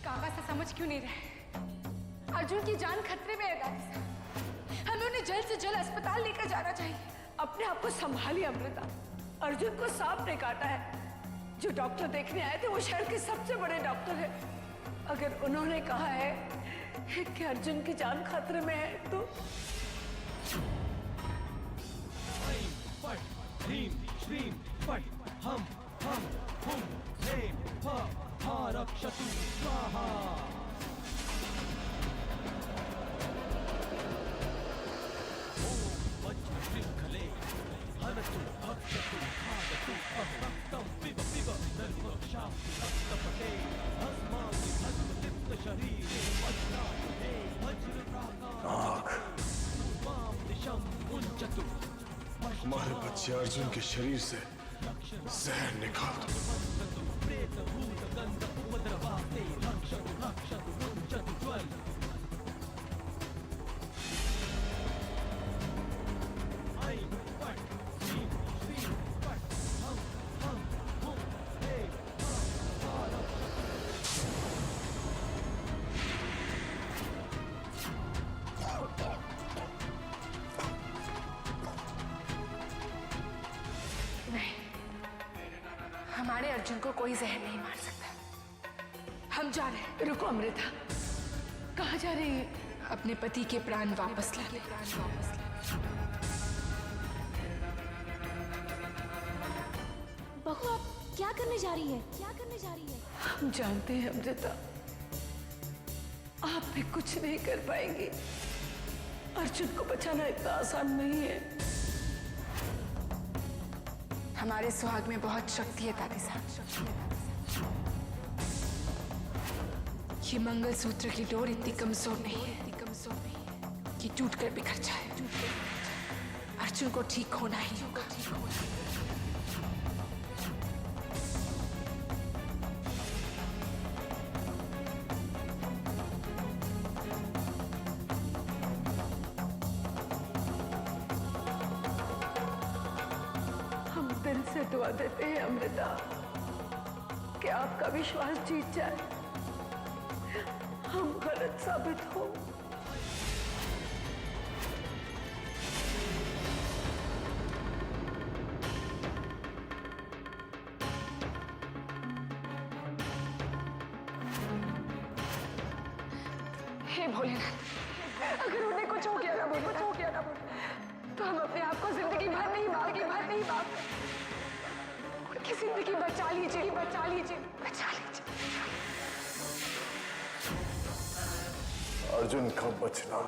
काबा से समझ क्यों नहीं रहे? अर्जुन की जान खतरे में है दादी साहब। हमें उन्हें जल्द से जल्द अस्पताल लेकर जाना चाहिए। अपने आप को संभालिए अमृता। अर्जुन को सांप ने काटा है। जो डॉक्टर देखने आए थे वो शहर के सबसे बड़े डॉक्टर हैं। अगर उन्होंने कहा है कि अर्जुन की जान खतरे में है तो ह्रीं श्रीं फट् हम हुं ह्रीं फा रक्षतु स्वाहा। ओम वज्रशृंखले हनतु भक्षतु खादतु अरक्तं पिब नर्मक्षास्तु रक्तपटे भस्मासि भस्मलिप्त शरीरे वज्रायुधे वज्रप्राकारे मां दिशं मुञ्चतु। हमारे बच्चे अर्जुन के शरीर से जहर निकाल दो। हमारे अर्जुन को कोई जहर नहीं मार सकता। हम जा रहे हैं। रुको अमृता, कहाँ जा रही है? अपने पति के प्राण वापस लाने। बहू आप क्या करने जा रही है? क्या करने जा रही है? हम जानते हैं अमृता, आप भी कुछ नहीं कर पाएंगी। अर्जुन को बचाना इतना आसान नहीं है। हमारे सुहाग में बहुत शक्ति है दादी साहब। ये मंगलसूत्र की डोर इतनी कमजोर नहीं है कि टूटकर बिखर जाए। अर्जुन को ठीक होना ही होगा। दिल से दुआ देते हैं अमृता कि आपका विश्वास जीत जाए, हम गलत साबित हो। हे भोलेनाथ, अगर उन्हें कुछ हो गया ना तो हम अपने आप को जिंदगी भर नहीं माफ। उनकी जिंदगी बचा लीजिए। अर्जुन का बचना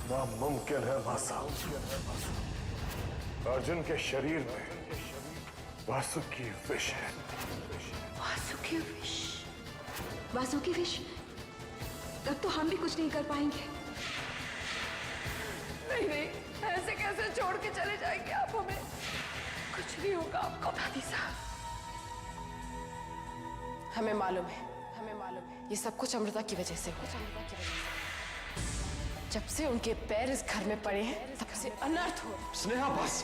नामुमकिन है मासा। अर्जुन के शरीर में वासुकी विष है। वासुकी विष? तब तो हम भी कुछ नहीं कर पाएंगे। नहीं, ऐसे कैसे छोड़ के चले जाएंगे आप हमें? कुछ नहीं होगा आपको दादी साहब। हमें मालूम है ये सब कुछ अमृता की वजह से। जब से उनके पैर इस घर में पड़े हैं तब से अनर्थ हो। स्नेहा बस,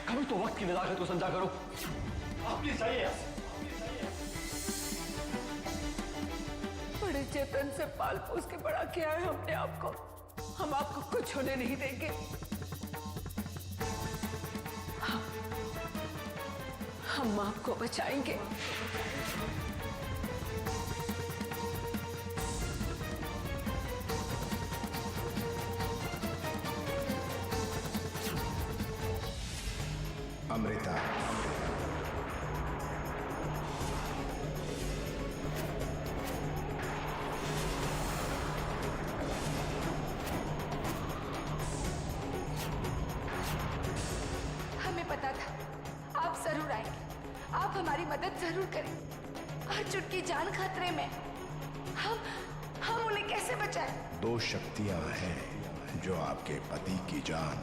कभी तो वक्त की नजाकत को समझा करो। आप प्लीज जाइए। बड़े चेतन से पाल पोस के बड़ा किया है हमने आपको। हम आपको कुछ होने नहीं देंगे। हम आपको बचाएंगे। अमृता, हमें पता था आप जरूर आएंगे। आप हमारी मदद जरूर करें। अर्जुन की जान खतरे में। हम उन्हें कैसे बचाएं? दो शक्तियां हैं जो आपके पति की जान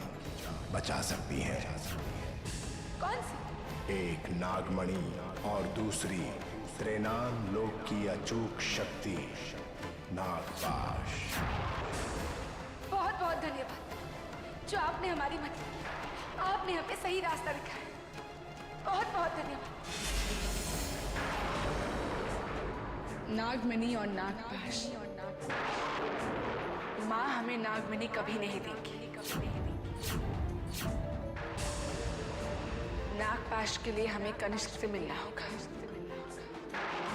बचा सकती हैं। कौन सी? एक नागमणि और दूसरी त्रिनाग लोक की अचूक शक्ति नागपाश। बहुत बहुत धन्यवाद जो आपने हमारी मदद की। आपने हमें सही रास्ता दिखाया। बहुत बहुत धन्यवाद। नागमणि और नागपाश। माँ हमें नागमणि कभी नहीं देगी। नागपाश के लिए हमें कनिष्क से मिलना होगा।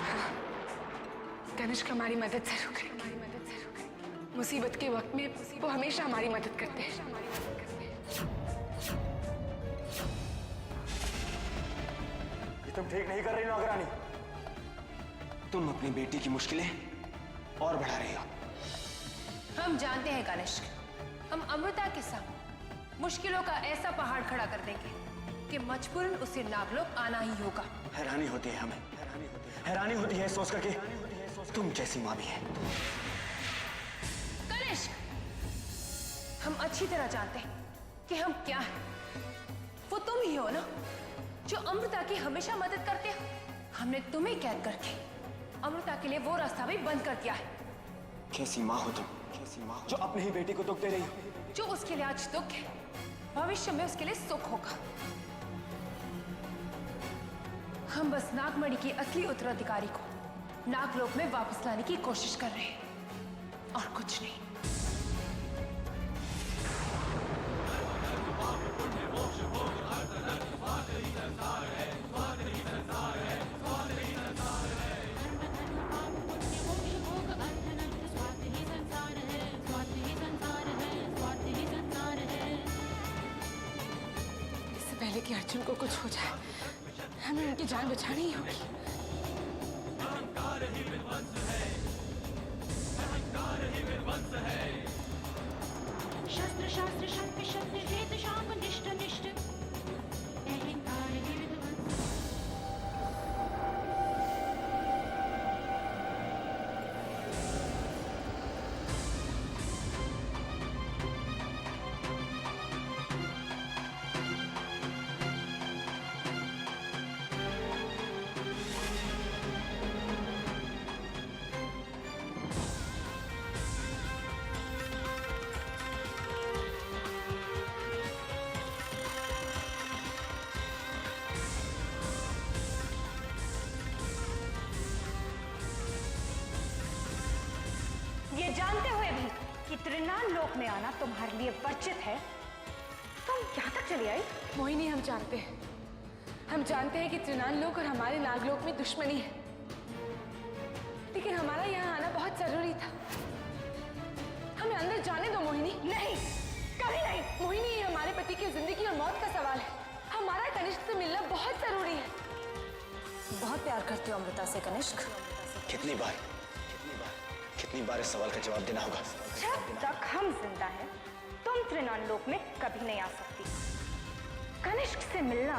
हाँ, कनिष्क हमारी मदद जरूर करेंगे। मुसीबत के वक्त में वो हमेशा हमारी मदद करते हैं। तुम ठीक नहीं कर रही नागरानी। तुम अपनी बेटी की मुश्किलें और बढ़ा रही हो। हम जानते हैं कनिष्क, हम अमृता के साथ मुश्किलों का ऐसा पहाड़ खड़ा कर देंगे कि मजबूरन उसे नागलोक आना ही होगा। हैरानी होती है हमें, हैरानी होती है सोच करके तुम जैसी माँ भी है। कनिष्क, हम अच्छी तरह जानते हैं कि हम क्या हैं। वो तुम ही हो ना जो अमृता की हमेशा मदद करते हो। हमने तुम्हें कैद करके अमृता के लिए वो रास्ता भी बंद कर दिया है। कैसी माँ हो तुम, कैसी माँ हो जो अपनी ही बेटी को दुख दे रही हो। जो उसके लिए आज दुख है, भविष्य में उसके लिए सुख होगा। हम बस नागमणि की असली उत्तराधिकारी को नागलोक में वापस लाने की कोशिश कर रहे हैं और कुछ नहीं। इससे पहले कि अर्जुन को कुछ हो जाए, हमें उनकी जान बचानी ही होगी। शस्त्र शास्त्र शक्ति शक्ति भेद शाम निष्ठ निष्ठ अहंकार ही विध्वंस। ये जानते हुए भी कि त्रिनाल लोक में आना तुम्हारे लिए वर्जित है, तुम यहाँ तक चली आई? मोहिनी, हम जानते हैं कि त्रिनाल लोक और हमारे नागलोक में दुश्मनी है, लेकिन हमारा यहाँ आना बहुत जरूरी था। हमें अंदर जाने दो मोहिनी। नहीं, कभी नहीं। मोहिनी, ये हमारे पति की जिंदगी और मौत का सवाल है। हमारा कनिष्क से मिलना बहुत जरूरी है। बहुत प्यार करती हो अमृता से कनिष्क। कितनी बार इस सवाल का जवाब देना होगा? जब तक हम जिंदा हैं, तुम त्रिनाल लोक में कभी नहीं आ सकती। कनिष्क से मिलना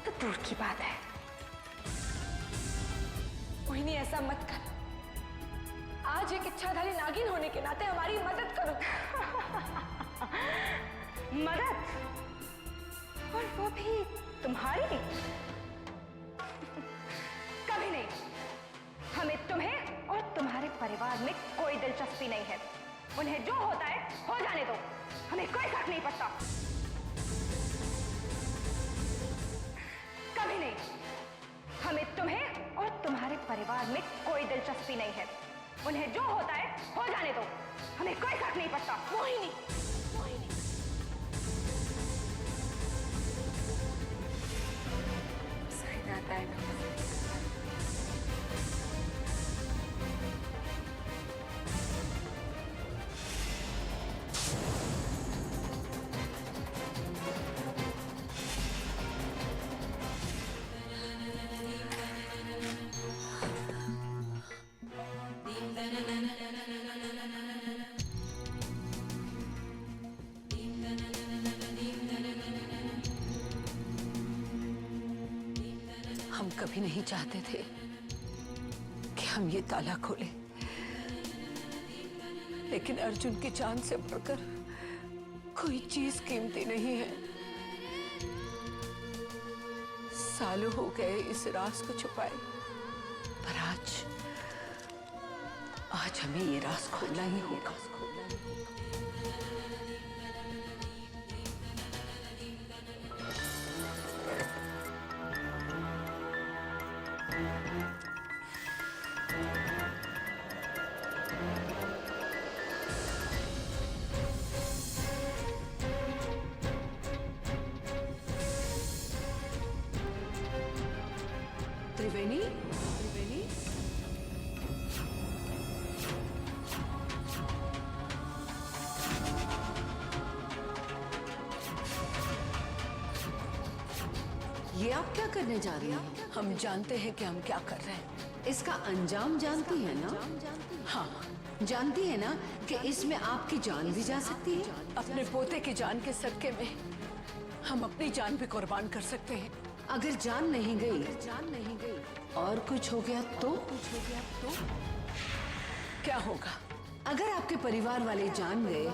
तो दूर की बात है। मोहिनी, ऐसा मत कर। आज एक इच्छाधारी नागिन होने के नाते हमारी मदद करो। मदद? और वो भी तुम्हारी? कभी नहीं। हमें तुम्हें और तुम्हारे परिवार में कोई दिलचस्पी नहीं है। उन्हें जो होता है हो जाने दो, हमें कोई फर्क नहीं पड़ता। कभी नहीं। हमें तुम्हें और तुम्हारे परिवार में कोई दिलचस्पी नहीं है। उन्हें जो होता है हो जाने दो, हमें कोई फर्क नहीं पड़ता। मोहिनी, सही आता है ना। हम कभी नहीं चाहते थे कि हम ये ताला खोलें, लेकिन अर्जुन की जान से बढ़कर कोई चीज कीमती नहीं है। सालों हो गए इस राज को छुपाए, पर आज हमें ये राज खोलना ही होगा। त्रिवेणी, त्रिवेणी, ये आप क्या करने जा रही हैं? हम जानते हैं कि हम क्या कर रहे हैं। इसका अंजाम जानती है ना? हाँ, जानती है ना कि इसमें आपकी जान भी जा सकती है? अपने पोते की जान के सदके में हम अपनी जान भी कुर्बान कर सकते हैं। अगर जान नहीं गई और कुछ हो गया तो? क्या होगा? अगर आपके परिवार वाले जान गए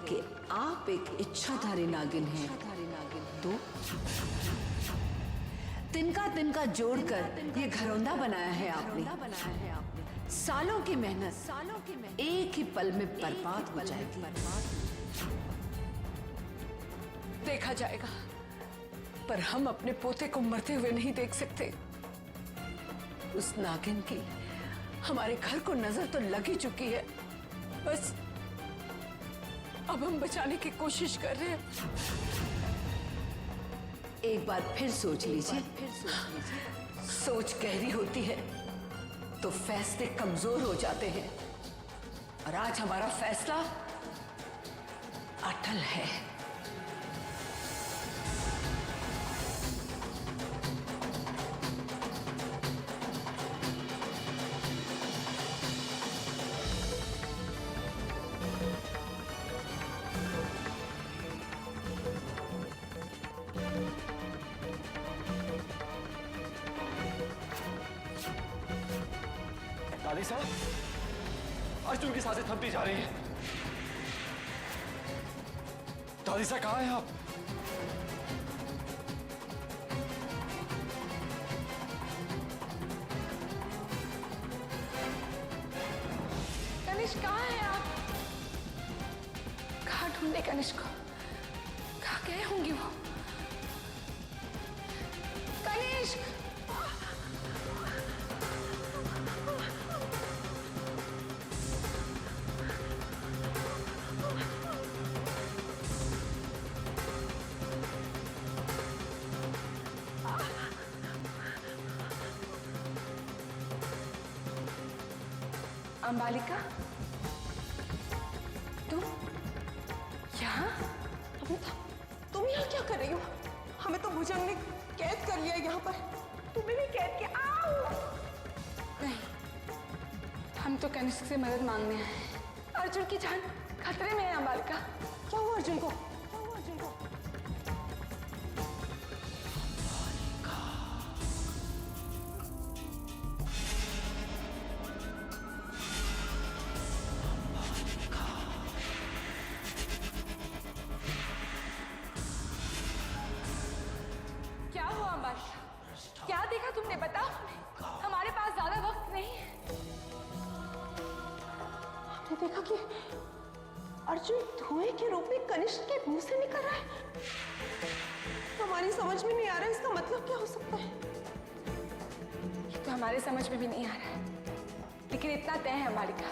कि आप एक इच्छाधारी नागिन हैं, तो तिनका जोड़कर ये घरौंदा बनाया है आपने। सालों की मेहनत एक ही पल में बर्बाद हो जाएगी। देखा जाएगा, पर हम अपने पोते को मरते हुए नहीं देख सकते। उस नागिन की हमारे घर को नजर तो लग ही चुकी है, बस अब हम बचाने की कोशिश कर रहे हैं। एक बार फिर सोच लीजिए। सोच गहरी होती है तो फैसले कमजोर हो जाते हैं, और आज हमारा फैसला अटल है। दादी साहब, अर्जुन की सांसें थमती जा रही हैं। दादी साहब कहाँ हैं आप? कनिष्क कहाँ हैं आप? कहाँ ढूंढे कनिष्क को? कहाँ गए होंगे वो? कनिष्क! अंबालिका, तुम यहाँ? अमृता, तुम यहाँ क्या कर रही हो? हमें तो भुजंग ने कैद कर लिया यहाँ पर। तुम्हें भी कैद किया? आओ! नहीं, हम तो कनिष्क से मदद मांगने आए हैं। अर्जुन की जान खतरे में है अंबालिका। क्या हुआ अर्जुन को? क्या हुआ अंबालिका? क्या देखा तुमने? बताओ हमें, हमारे पास ज्यादा वक्त नहीं है। हमने देखा कि अर्जुन धुएं के रूप में कनिष्क के मुंह से निकल रहा है। हमारी समझ में नहीं आ रहा इसका मतलब क्या हो सकता है। ये तो हमारे समझ में भी नहीं आ रहा है, लेकिन इतना तय है अंबालिका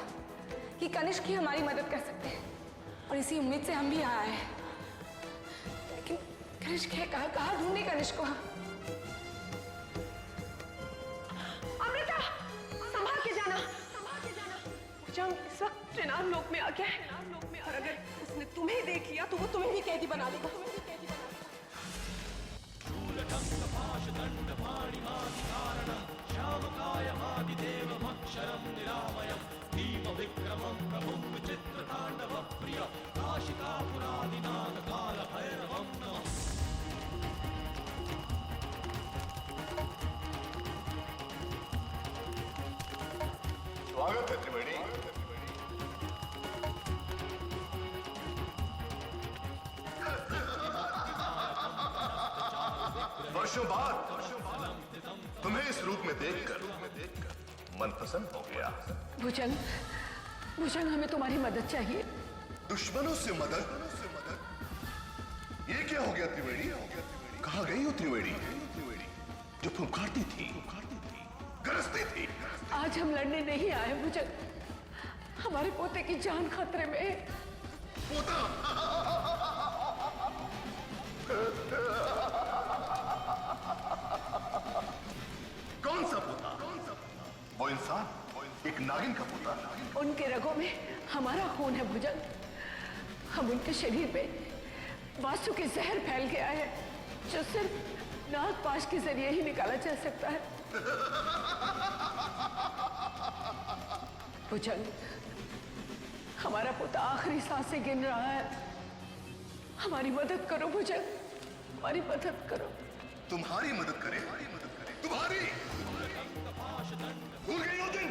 कि कनिष्क ही हमारी मदद कर सकते हैं, और इसी उम्मीद से हम भी यहाँ आए हैं। लेकिन कनिष्क है कहाँ? कहाँ ढूंढे कनिष्क को? अमृता, संभाल के जाना। भुजंग इस वक्त त्रिनाल लोक में आ गया है, और अगर उसने तुम्हें देख लिया तो वो तुम्हें भी कैदी बना देगा। स्वागत है त्रिवेणी। वर्षों बाद तुम्हें इस रूप में देखकर मन प्रसन्न हो गया। भुजंग, भुजंग, हमें तुम्हारी मदद चाहिए। दुश्मनों से मदद? ये क्या हो गया त्रिवेणी? कहाँ गई हो त्रिवेणी? जो फुफकारती थी, गरजती थी। आज हम लड़ने नहीं आए भुजंग, हमारे पोते की जान खतरे में है। पोता? कौन वो इंसान, एक नागिन का पोता। उनके रगों में हमारा खून है भुजंग। हम उनके शरीर में वासु के जहर फैल गया है जो सिर्फ नागपाश के जरिए ही निकाला जा सकता है। भुजंग, हमारा पुत्र आखिरी सांसें गिन रहा है। हमारी मदद करो भुजंग, हमारी मदद करो। तुम्हारी मदद करें? तुम्हारी? भूल गई हो दिन?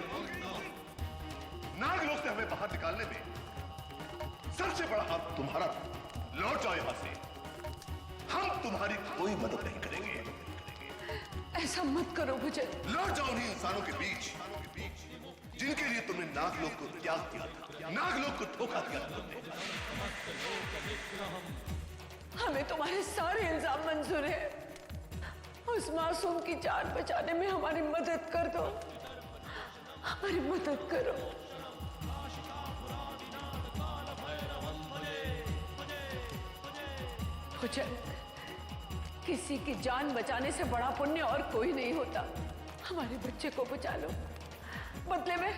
नागलोक से हमें बाहर निकालने में सबसे बड़ा हाथ तुम्हारा था। लौट जाओ यहां से, हम तुम्हारी कोई मदद नहीं करेंगे। ऐसा मत करो भुजंग। लौट जाओ उन्हीं इंसानों के बीच जिनके लिए तुमने नागलोक को त्याग दिया था, नागलोक को धोखा दिया था तुमने। हमें तुम्हारे सारे इल्जाम मंजूर है। उस मासूम की जान बचाने में हमारी मदद कर दो, हमारी मदद करो। भुजंग, किसी की जान बचाने से बड़ा पुण्य और कोई नहीं होता। हमारे बच्चे को बचा लो, बदले में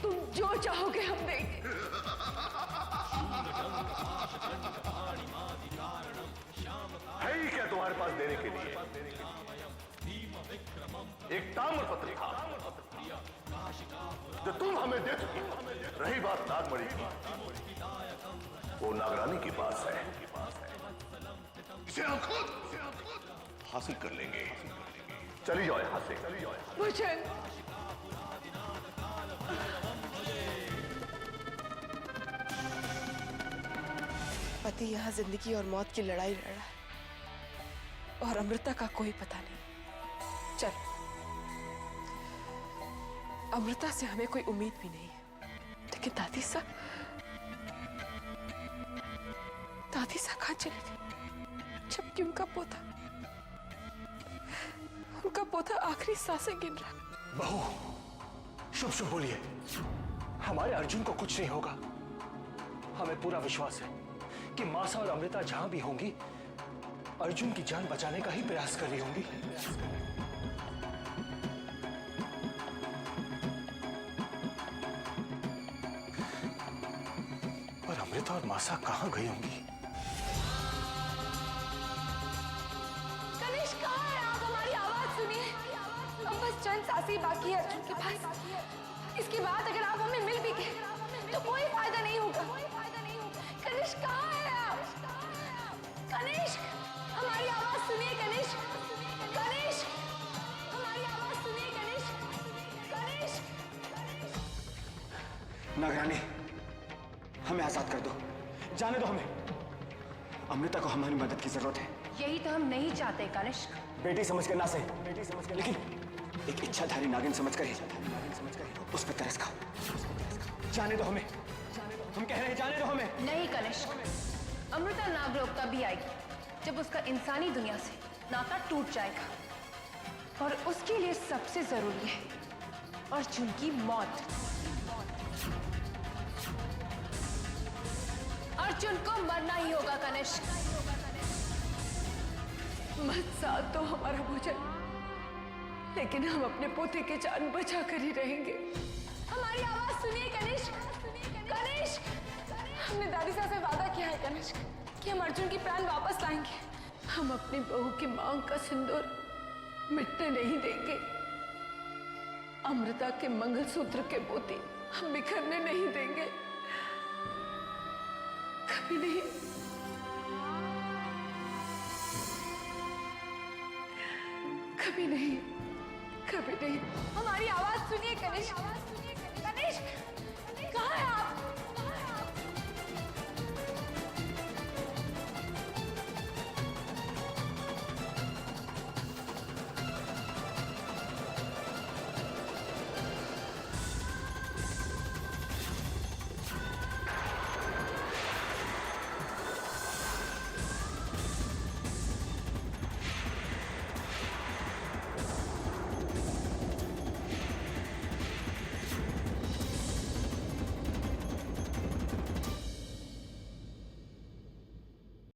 तुम जो चाहोगे हम देंगे। है ही क्या तुम्हारे पास देने के लिए? एक ताम्रपत्र था जो तुम हमें दे चुके हो। रही बात नागमणि की, वो नागरानी के पास है, इसे हम खुद हासिल कर लेंगे। चली जाओ यहां से। भुजंग, पति यहाँ जिंदगी और मौत की लड़ाई लड़ रहा है और अमृता का कोई पता नहीं। चल, अमृता से हमें कोई उम्मीद भी नहीं है, लेकिन दादी सा कहाँ चली थी जबकि उनका पोता आखिरी सांसें गिन रहा। बहू, शुभ शुभ बोलिए। हमारे अर्जुन को कुछ नहीं होगा। हमें पूरा विश्वास है कि मासा और अमृता जहां भी होंगी अर्जुन की जान बचाने का ही प्रयास कर रही होंगी। पर अमृता और मासा कहां गई होंगी? कनिष्क, कहाँ है आप? हमारी आवाज सुनिए। अब बस चंद सांसें बाकी है अर्जुन के पास। इसके बाद अगर आप हमें मिल भी गए तो कोई फायदा नहीं होगा। कनिष्क, कहाँ है आप? कनिष्क, हमारी आवाज सुनिए। कनिष्क, हमारी आवाज सुनिए। कनिष्क। नागरानी, हमें आजाद कर दो, जाने दो हमें। अमृता को हमारी मदद की जरूरत है। यही तो हम नहीं चाहते कनिष्क। बेटी समझ कर ना सही, बेटी समझ कर, लेकिन एक इच्छाधारी नागिन समझ कर ही उस पर तरस खाओ। जाने दो हमें, हम कह रहे हैं जाने दो हमें। नहीं कनिष्क, अमृता नागलोक तभी आएगी जब उसका इंसानी दुनिया से नाता टूट जाएगा, और उसके लिए सबसे जरूरी है अर्जुन की मौत। अर्जुन को मरना ही होगा कनिष्क। मत साथ दो हमारा भुजंग, लेकिन हम अपने पोते की जान बचा कर ही रहेंगे। हमारी आवाज सुनिए कनिष्क। हमने दादी साहब से वादा किया है कनिष्क कि हम अर्जुन की प्राण वापस लाएंगे। हम अपनी बहू की मांग का सिंदूर मिटने नहीं देंगे। अमृता के मंगलसूत्र के मोती हम बिखरने नहीं देंगे, कभी नहीं। कभी नहीं, कभी नहीं। हमारी आवाज सुनिए कनिष्क।